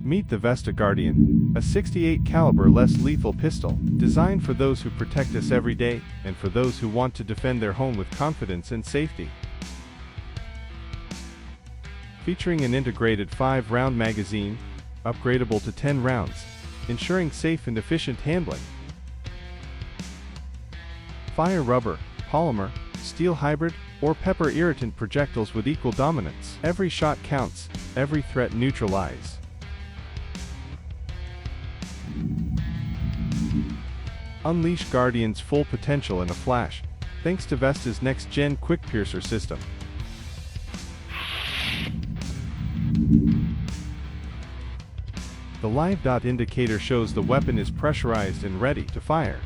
Meet the Vesta Guardian, a .68 caliber less lethal pistol, designed for those who protect us every day, and for those who want to defend their home with confidence and safety. Featuring an integrated 5-round magazine, upgradable to 10 rounds, ensuring safe and efficient handling. Fire rubber, polymer, steel hybrid, or pepper irritant projectiles with equal dominance. Every shot counts, every threat neutralized. Unleash Guardian's full potential in a flash, thanks to Vesta's next-gen quick piercer system. The live dot indicator shows the weapon is pressurized and ready to fire.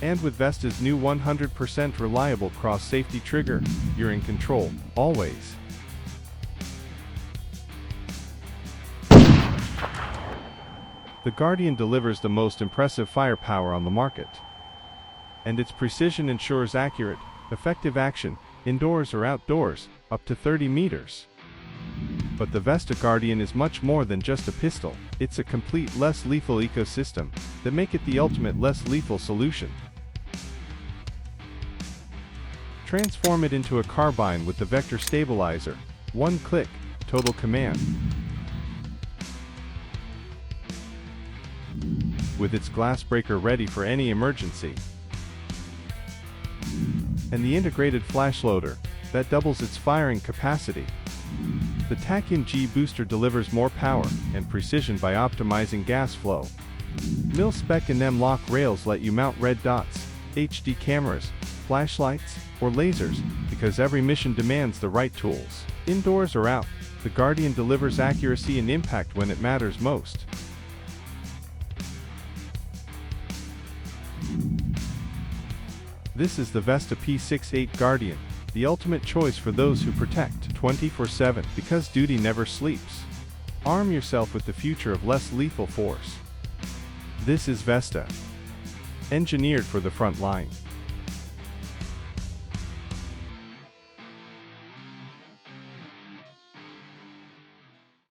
And with Vesta's new 100% reliable cross-safety trigger, you're in control, always. The Guardian delivers the most impressive firepower on the market. And its precision ensures accurate, effective action, indoors or outdoors, up to 30 meters. But the Vesta Guardian is much more than just a pistol. It's a complete less lethal ecosystem that make it the ultimate less lethal solution. Transform it into a carbine with the vector stabilizer. One click, total command. With its glass breaker ready for any emergency. And the integrated flash loader that doubles its firing capacity. The Tachyon-G booster delivers more power and precision by optimizing gas flow. Mil-spec and M-lock rails let you mount red dots, HD cameras, flashlights, or lasers, because every mission demands the right tools. Indoors or out, the Guardian delivers accuracy and impact when it matters most. This is the Vesta P68 Guardian, the ultimate choice for those who protect 24/7, because duty never sleeps. Arm yourself with the future of less lethal force. This is Vesta, engineered for the front line.